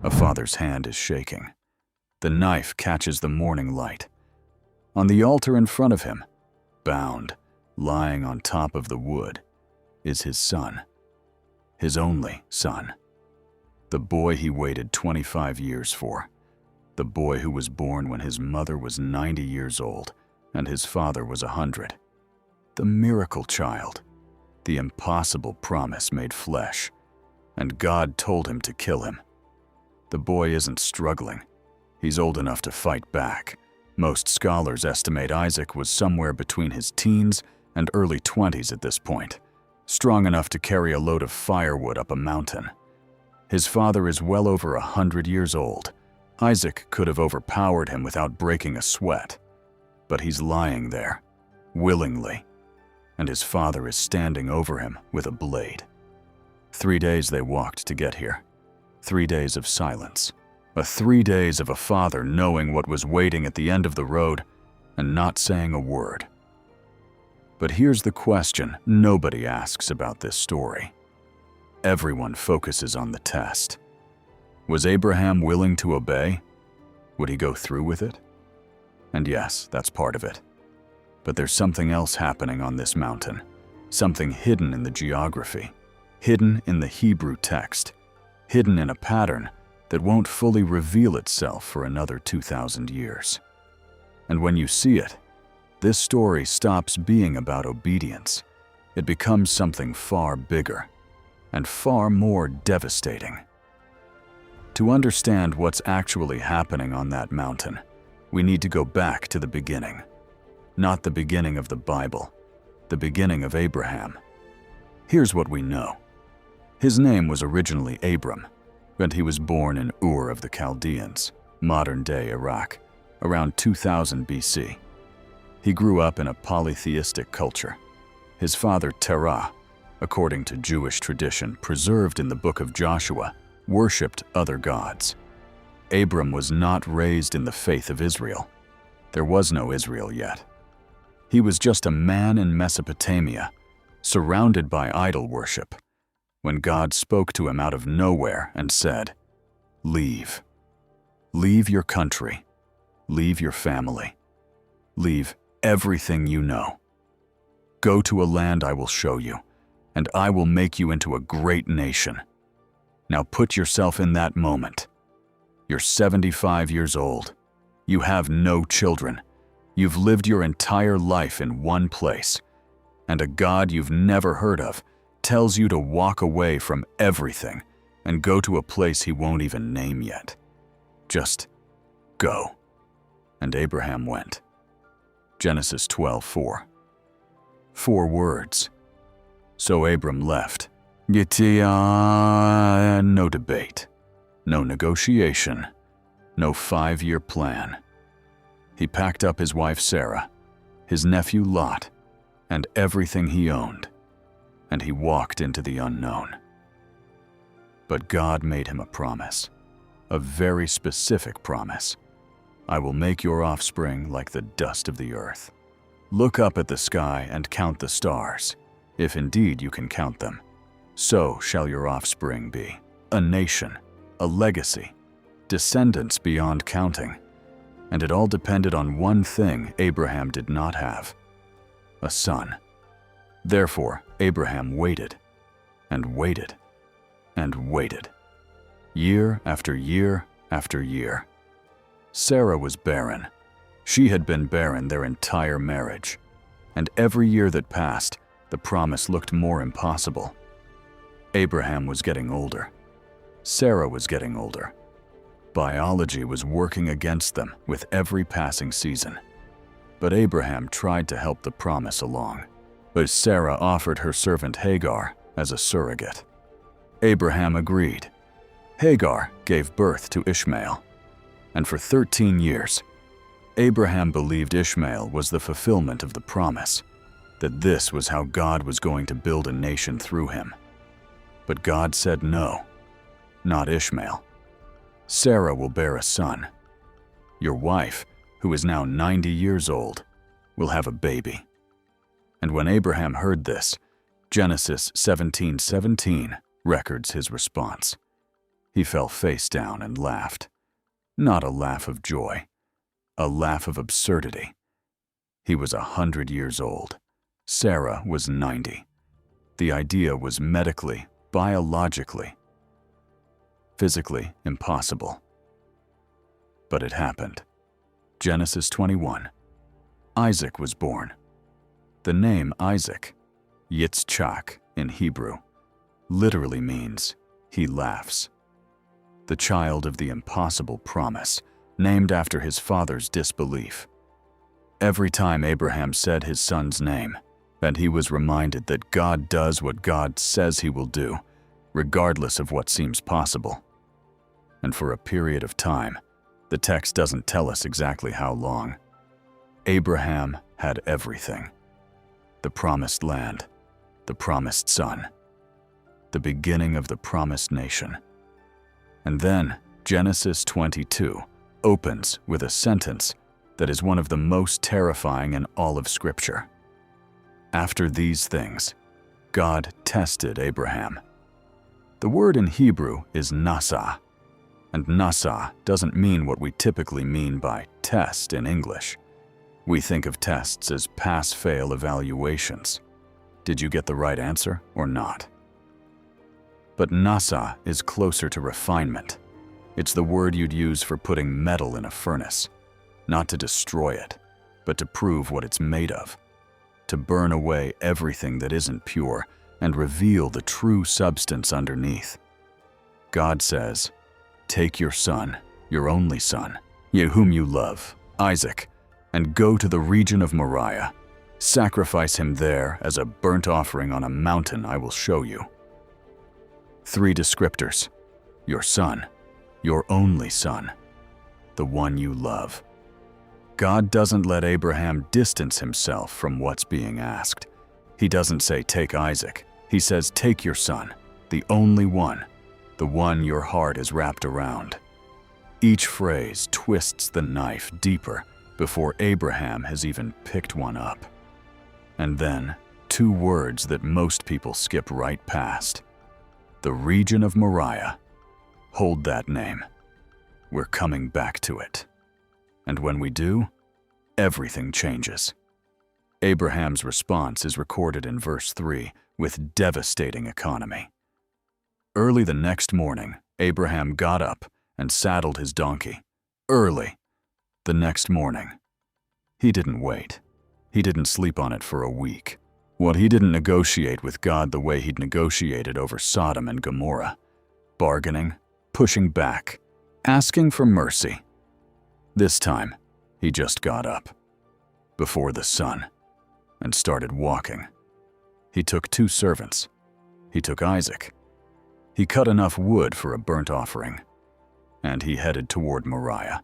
A father's hand is shaking. The knife catches the morning light. On the altar in front of him, bound, lying on top of the wood, is his son. His only son. The boy he waited 25 years for. The boy who was born when his mother was 90 years old and his father was 100. The miracle child. The impossible promise made flesh. And God told him to kill him. The boy isn't struggling. He's old enough to fight back. Most scholars estimate Isaac was somewhere between his teens and early 20s at this point, strong enough to carry a load of firewood up a mountain. His father is well over 100 years old. Isaac could have overpowered him without breaking a sweat. But he's lying there, willingly, and his father is standing over him with a blade. 3 days they walked to get here. 3 days of silence. 3 days of a father knowing what was waiting at the end of the road and not saying a word. But here's the question nobody asks about this story. Everyone focuses on the test. Was Abraham willing to obey? Would he go through with it? And yes, that's part of it. But there's something else happening on this mountain, something hidden in the geography, hidden in the Hebrew text, hidden in a pattern that won't fully reveal itself for another 2,000 years. And when you see it, this story stops being about obedience. It becomes something far bigger and far more devastating. To understand what's actually happening on that mountain, we need to go back to the beginning. Not the beginning of the Bible, the beginning of Abraham. Here's what we know. His name was originally Abram, and he was born in Ur of the Chaldeans, modern-day Iraq, around 2000 BC. He grew up in a polytheistic culture. His father Terah, according to Jewish tradition preserved in the book of Joshua, worshipped other gods. Abram was not raised in the faith of Israel. There was no Israel yet. He was just a man in Mesopotamia, surrounded by idol worship, when God spoke to him out of nowhere and said, "Leave. Leave your country. Leave your family. Leave everything you know. Go to a land I will show you, and I will make you into a great nation. Now put yourself in that moment. You're 75 years old. You have no children. You've lived your entire life in one place, and a God you've never heard of tells you to walk away from everything and go to a place he won't even name yet. Just go." And Abraham went. Genesis 12:4. 4 words. So Abram left. No debate, no negotiation, no 5-year plan. He packed up his wife Sarah, his nephew Lot, and everything he owned, and he walked into the unknown. But God made him a promise, a very specific promise. "I will make your offspring like the dust of the earth. Look up at the sky and count the stars, if indeed you can count them. So shall your offspring be, a nation, a legacy, descendants beyond counting." And it all depended on one thing Abraham did not have: a son. Therefore, Abraham waited, and waited, and waited, year after year after year. Sarah was barren. She had been barren their entire marriage, and every year that passed, the promise looked more impossible. Abraham was getting older. Sarah was getting older. Biology was working against them with every passing season. But Abraham tried to help the promise along, as Sarah offered her servant Hagar as a surrogate. Abraham agreed. Hagar gave birth to Ishmael, and for 13 years, Abraham believed Ishmael was the fulfillment of the promise, that this was how God was going to build a nation through him. But God said no, not Ishmael. Sarah will bear a son. Your wife, who is now 90 years old, will have a baby. And when Abraham heard this, Genesis 17:17 records his response. He fell face down and laughed. Not a laugh of joy, a laugh of absurdity. He was 100 years old. Sarah was 90. The idea was medically, biologically, physically impossible. But it happened. Genesis 21. Isaac was born. The name Isaac, Yitzchak in Hebrew, literally means he laughs. The child of the impossible promise, named after his father's disbelief. Every time Abraham said his son's name, and he was reminded that God does what God says he will do, regardless of what seems possible. And for a period of time, the text doesn't tell us exactly how long, Abraham had everything. The promised land, the promised son, the beginning of the promised nation. And then Genesis 22 opens with a sentence that is one of the most terrifying in all of Scripture. After these things, God tested Abraham. The word in Hebrew is nasa, and nasa doesn't mean what we typically mean by test in English. We think of tests as pass-fail evaluations. Did you get the right answer or not? But nasa is closer to refinement. It's the word you'd use for putting metal in a furnace, not to destroy it, but to prove what it's made of, to burn away everything that isn't pure and reveal the true substance underneath. God says, "Take your son, your only son, whom you love, Isaac, and go to the region of Moriah. Sacrifice him there as a burnt offering on a mountain I will show you." 3 descriptors: your son, your only son, the one you love. God doesn't let Abraham distance himself from what's being asked. He doesn't say, "Take Isaac." He says, "Take your son, the only one, the one your heart is wrapped around." Each phrase twists the knife deeper before Abraham has even picked one up. And then, 2 words that most people skip right past. The region of Moriah. Hold that name. We're coming back to it. And when we do, everything changes. Abraham's response is recorded in verse 3 with devastating economy. Early the next morning, Abraham got up and saddled his donkey. Early the next morning. He didn't wait. He didn't sleep on it for a week. He didn't negotiate with God the way he'd negotiated over Sodom and Gomorrah, bargaining, pushing back, asking for mercy. This time, he just got up, before the sun, and started walking. He took 2 servants. He took Isaac. He cut enough wood for a burnt offering, and he headed toward Moriah.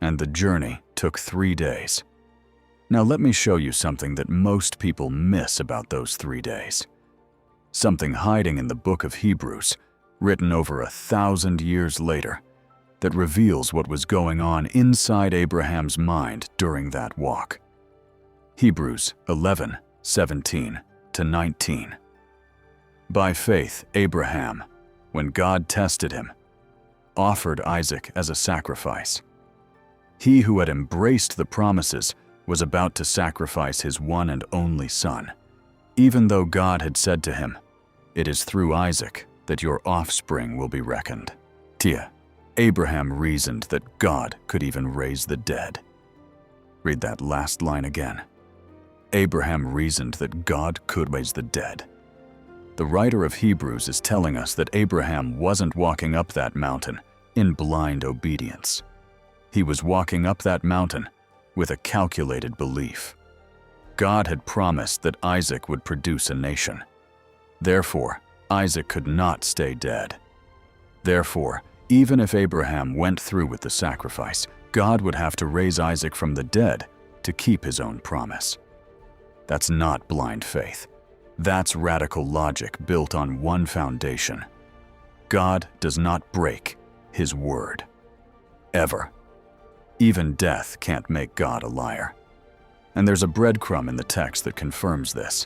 And the journey took 3 days. Now let me show you something that most people miss about those 3 days. Something hiding in the book of Hebrews, written over 1,000 years later, that reveals what was going on inside Abraham's mind during that walk. Hebrews 11:17-19. By faith, Abraham, when God tested him, offered Isaac as a sacrifice. He who had embraced the promises was about to sacrifice his one and only son, even though God had said to him, "It is through Isaac that your offspring will be reckoned." Abraham reasoned that God could even raise the dead. Read that last line again. Abraham reasoned that God could raise the dead. The writer of Hebrews is telling us that Abraham wasn't walking up that mountain in blind obedience. He was walking up that mountain with a calculated belief. God had promised that Isaac would produce a nation. Therefore, Isaac could not stay dead. Therefore, even if Abraham went through with the sacrifice, God would have to raise Isaac from the dead to keep his own promise. That's not blind faith. That's radical logic built on one foundation. God does not break his word. Ever. Even death can't make God a liar. And there's a breadcrumb in the text that confirms this.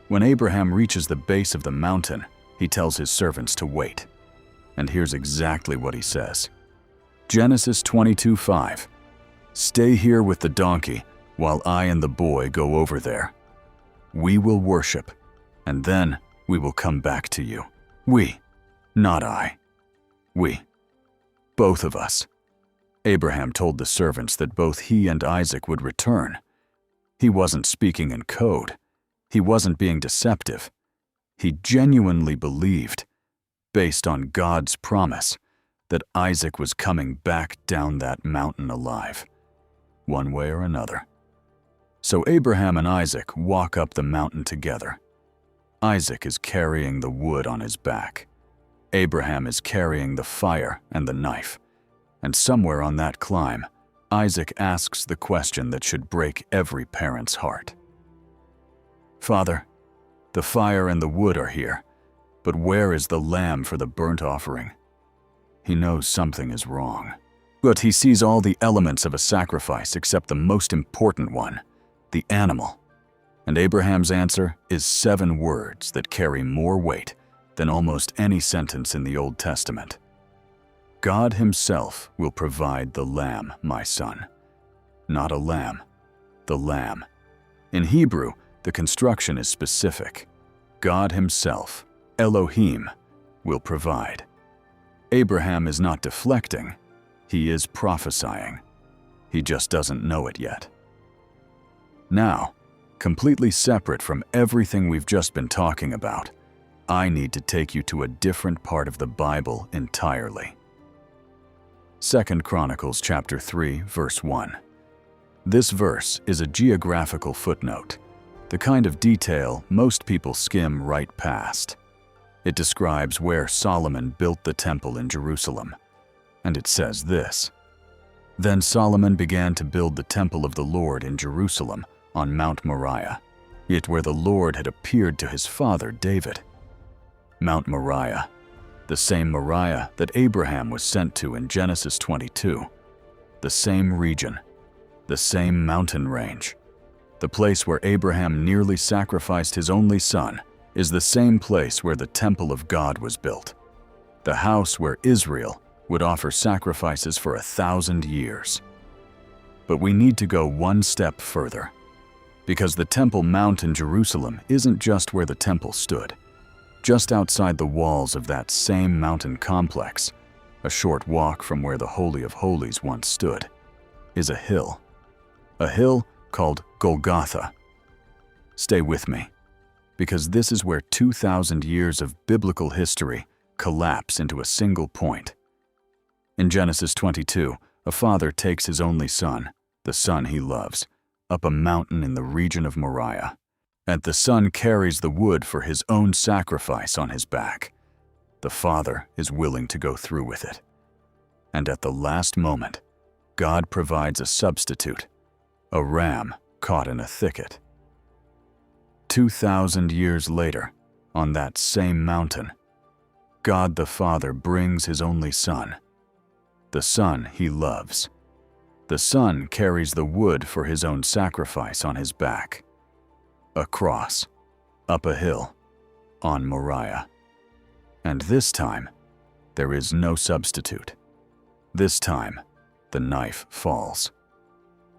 When Abraham reaches the base of the mountain, he tells his servants to wait. And here's exactly what he says. Genesis 22:5. Stay here with the donkey while I and the boy go over there. We will worship, and then we will come back to you. We, not I. We. Both of us. Abraham told the servants that both he and Isaac would return. He wasn't speaking in code. He wasn't being deceptive. He genuinely believed, based on God's promise, that Isaac was coming back down that mountain alive, one way or another. So Abraham and Isaac walk up the mountain together. Isaac is carrying the wood on his back. Abraham is carrying the fire and the knife. And somewhere on that climb, Isaac asks the question that should break every parent's heart. Father, the fire and the wood are here, but where is the lamb for the burnt offering? He knows something is wrong, but he sees all the elements of a sacrifice except the most important one, the animal. And Abraham's answer is 7 words that carry more weight than almost any sentence in the Old Testament. God himself will provide the lamb, my son. Not a lamb, the lamb. In Hebrew, the construction is specific. God himself, Elohim, will provide. Abraham is not deflecting, he is prophesying. He just doesn't know it yet. Now, completely separate from everything we've just been talking about, I need to take you to a different part of the Bible entirely. 2 Chronicles chapter 3, verse 1. This verse is a geographical footnote, the kind of detail most people skim right past. It describes where Solomon built the temple in Jerusalem, and it says this: Then Solomon began to build the temple of the Lord in Jerusalem on Mount Moriah, it where the Lord had appeared to his father David. Mount Moriah, the same Moriah that Abraham was sent to in Genesis 22, the same region, the same mountain range. The place where Abraham nearly sacrificed his only son is the same place where the temple of God was built, the house where Israel would offer sacrifices for 1,000 years. But we need to go one step further, because the Temple Mount in Jerusalem isn't just where the temple stood. Just outside the walls of that same mountain complex, a short walk from where the Holy of Holies once stood, is a hill called Golgotha. Stay with me, because this is where 2,000 years of biblical history collapse into a single point. In Genesis 22, a father takes his only son, the son he loves, up a mountain in the region of Moriah, and the son carries the wood for his own sacrifice on his back. The father is willing to go through with it. And at the last moment, God provides a substitute, a ram caught in a thicket. 2,000 years later, on that same mountain, God the Father brings his only son, the son he loves. The son carries the wood for his own sacrifice on his back. A cross, up a hill, on Moriah. And this time, there is no substitute. This time, the knife falls.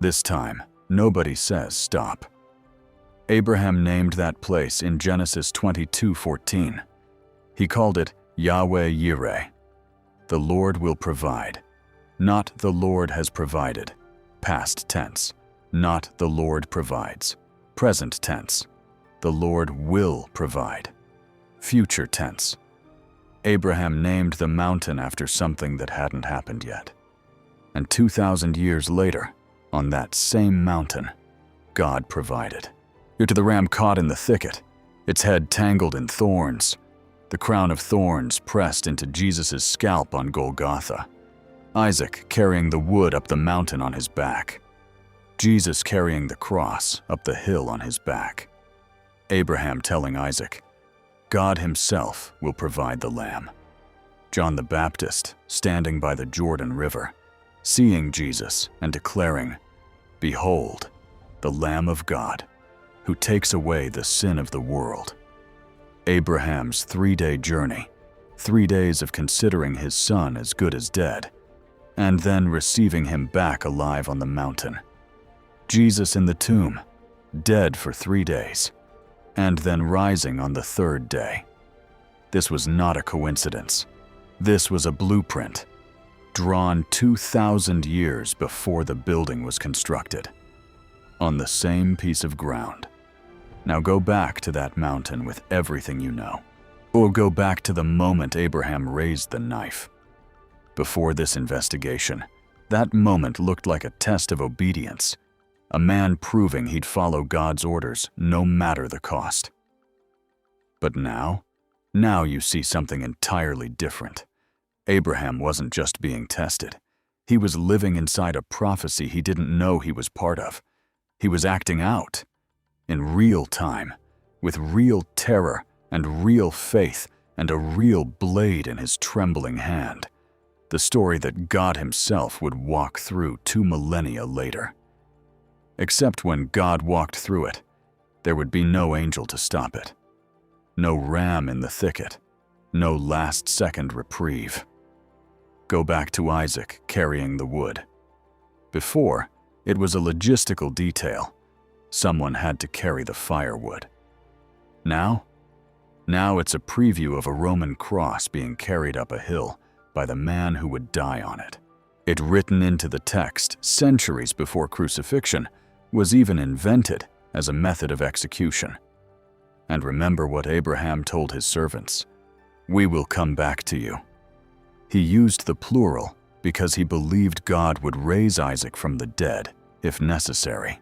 This time, nobody says stop. Abraham named that place in Genesis 22:14. He called it Yahweh Yireh. The Lord will provide. Not the Lord has provided. Past tense. Not the Lord provides. Present tense. The Lord will provide. Future tense. Abraham named the mountain after something that hadn't happened yet. And 2,000 years later, on that same mountain, God provided. You're to the ram caught in the thicket, its head tangled in thorns, the crown of thorns pressed into Jesus' scalp on Golgotha, Isaac carrying the wood up the mountain on his back, Jesus carrying the cross up the hill on his back, Abraham telling Isaac, God himself will provide the lamb. John the Baptist standing by the Jordan River, seeing Jesus and declaring, Behold, the Lamb of God, who takes away the sin of the world. Abraham's 3-day journey, 3 days of considering his son as good as dead, and then receiving him back alive on the mountain. Jesus in the tomb, dead for 3 days, and then rising on the 3rd day. This was not a coincidence. This was a blueprint, drawn 2,000 years before the building was constructed, on the same piece of ground. Now go back to that mountain with everything you know, or go back to the moment Abraham raised the knife. Before this investigation, that moment looked like a test of obedience, a man proving he'd follow God's orders no matter the cost. But now you see something entirely different. Abraham wasn't just being tested. He was living inside a prophecy he didn't know he was part of. He was acting out, in real time, with real terror and real faith and a real blade in his trembling hand. The story that God himself would walk through 2 millennia later. Except when God walked through it, there would be no angel to stop it. No ram in the thicket, no last-second reprieve. Go back to Isaac carrying the wood. Before, it was a logistical detail. Someone had to carry the firewood. Now it's a preview of a Roman cross being carried up a hill by the man who would die on it. It written into the text centuries before crucifixion was even invented as a method of execution. And remember what Abraham told his servants, "We will come back to you." He used the plural because he believed God would raise Isaac from the dead if necessary.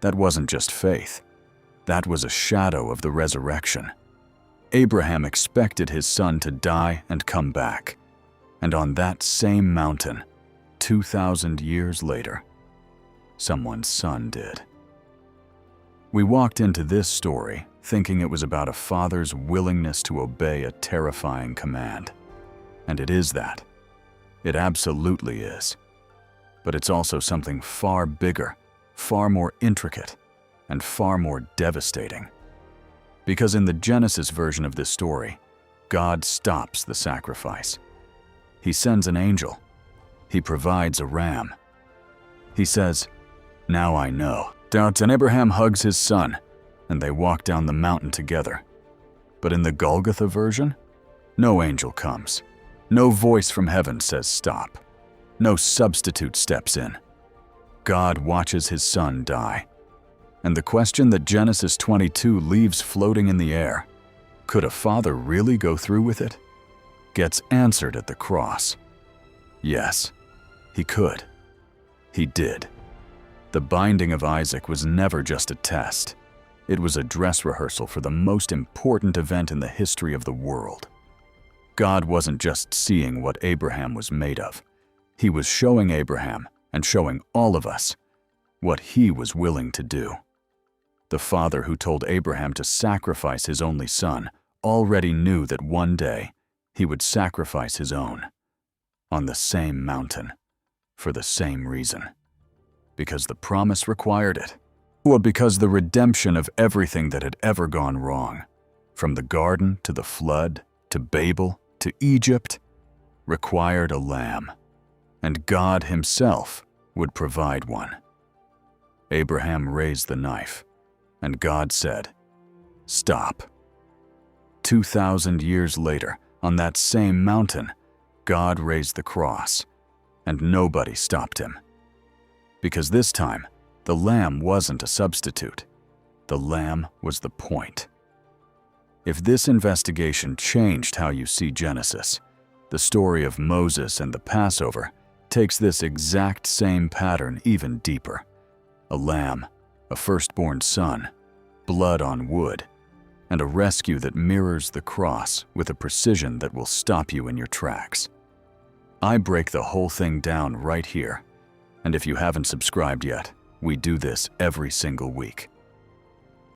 That wasn't just faith. That was a shadow of the resurrection. Abraham expected his son to die and come back. And on that same mountain, 2,000 years later, someone's son did. We walked into this story thinking it was about a father's willingness to obey a terrifying command. And it is that. It absolutely is. But it's also something far bigger, far more intricate, and far more devastating. Because in the Genesis version of this story, God stops the sacrifice. He sends an angel. He provides a ram. He says, "Now I know." And Abraham hugs his son, and they walk down the mountain together. But in the Golgotha version, no angel comes. No voice from heaven says stop. No substitute steps in. God watches his son die. And the question that Genesis 22 leaves floating in the air, could a father really go through with it, gets answered at the cross. Yes, he could. He did. The binding of Isaac was never just a test. It was a dress rehearsal for the most important event in the history of the world. God wasn't just seeing what Abraham was made of. He was showing Abraham, and showing all of us, what he was willing to do. The father who told Abraham to sacrifice his only son already knew that one day he would sacrifice his own, on the same mountain, for the same reason. Because the promise required it. Well, because the redemption of everything that had ever gone wrong, from the garden to the flood, to Babel, to Egypt, required a lamb, and God himself would provide one. Abraham raised the knife, and God said, "Stop." 2,000 years later, on that same mountain, God raised the cross, and nobody stopped him. Because this time, the lamb wasn't a substitute. The lamb was the point. If this investigation changed how you see Genesis, the story of Moses and the Passover takes this exact same pattern even deeper. A lamb, a firstborn son, blood on wood, and a rescue that mirrors the cross with a precision that will stop you in your tracks. I break the whole thing down right here, and if you haven't subscribed yet, we do this every single week.